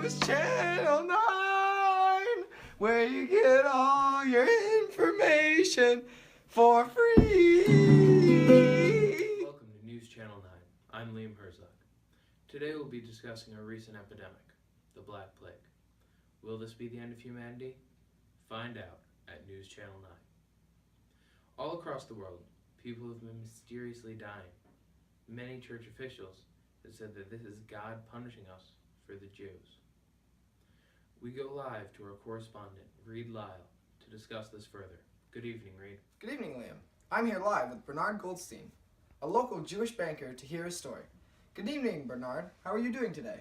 News Channel 9, where you get all your information for free. Welcome to News Channel 9. I'm Liam Herzog. Today we'll be discussing a recent epidemic, the Black Plague. Will this be the end of humanity? Find out at News Channel 9. All across the world, people have been mysteriously dying. Many church officials have said that this is God punishing us for the Jews. We go live to our correspondent, Reed Lyle, to discuss this further. Good evening, Reed. Good evening, Liam. I'm here live with Bernard Goldstein, a local Jewish banker, to hear his story. Good evening, Bernard. How are you doing today?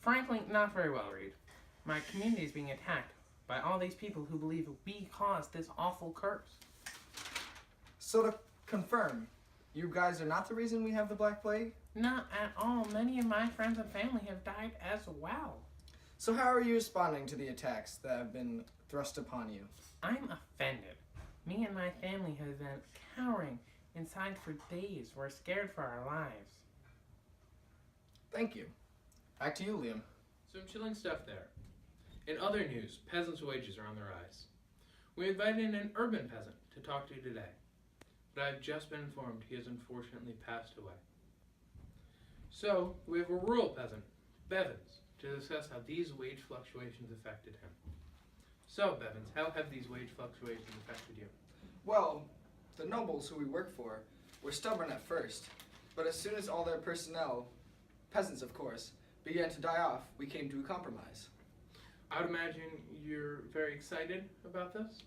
Frankly, not very well, Reed. My community is being attacked by all these people who believe we caused this awful curse. So to confirm, you guys are not the reason we have the Black Plague? Not at all. Many of my friends and family have died as well. So how are you responding to the attacks that have been thrust upon you? I'm offended. Me and my family have been cowering inside for days. We're scared for our lives. Thank you. Back to you, Liam. Some chilling stuff there. In other news, peasants' wages are on the rise. We invited in an urban peasant to talk to you today, but I've just been informed he has unfortunately passed away. So, we have a rural peasant, Bevins, to discuss how these wage fluctuations affected him. So, Bevins, how have these wage fluctuations affected you? Well, the nobles who we work for were stubborn at first, but as soon as all their personnel, peasants of course, began to die off, we came to a compromise. I would imagine you're very excited about this?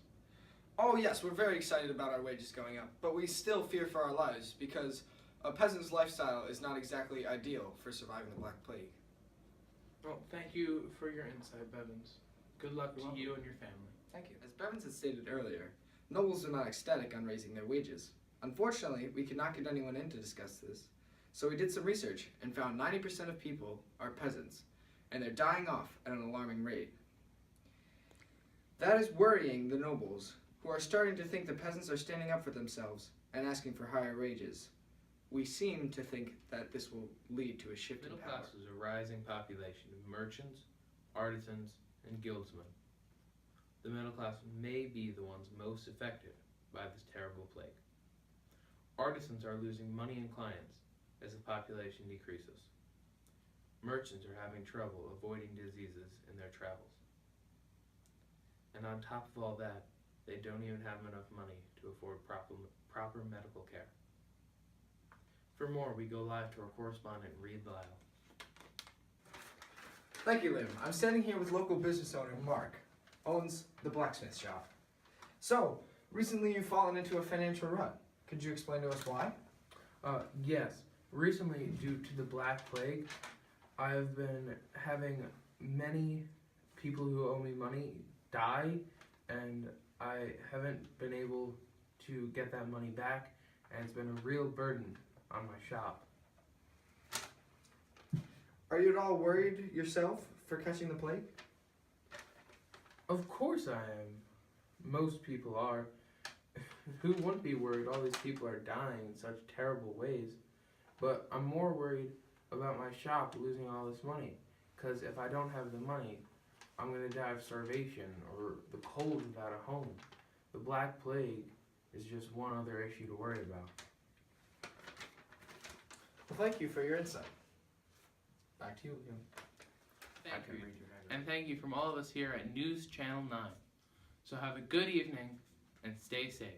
Oh yes, we're very excited about our wages going up, but we still fear for our lives because a peasant's lifestyle is not exactly ideal for surviving the Black Plague. Well, thank you for your insight, Bevins. Good luck to you and your family. Thank you. As Bevins had stated earlier, nobles are not ecstatic on raising their wages. Unfortunately, we could not get anyone in to discuss this, so we did some research and found 90% of people are peasants, and they're dying off at an alarming rate. That is worrying the nobles, who are starting to think the peasants are standing up for themselves and asking for higher wages. We seem to think that this will lead to a shift in Middle power. class is a rising population of merchants, artisans, and guildsmen. The middle class may be the ones most affected by this terrible plague. Artisans are losing money and clients as the population decreases. Merchants are having trouble avoiding diseases in their travels. And on top of all that, they don't even have enough money to afford proper medical care. For more, we go live to our correspondent, Reed Lyle. Thank you, Liam. I'm standing here with local business owner Mark, owns the blacksmith shop. So, recently you've fallen into a financial rut. Could you explain to us why? Yes. Recently, due to the Black Plague, I've been having many people who owe me money die, and I haven't been able to get that money back, and it's been a real burden on my shop. Are you at all worried yourself for catching the plague? Of course I am. Most people are. Who wouldn't be worried? All these people are dying in such terrible ways. But I'm more worried about my shop losing all this money. Because if I don't have the money, I'm going to die of starvation or the cold without a home. The Black Plague is just one other issue to worry about. Well, thank you for your insight. Back to you, Liam. Thank you. And thank you from all of us here at News Channel 9. So have a good evening and stay safe.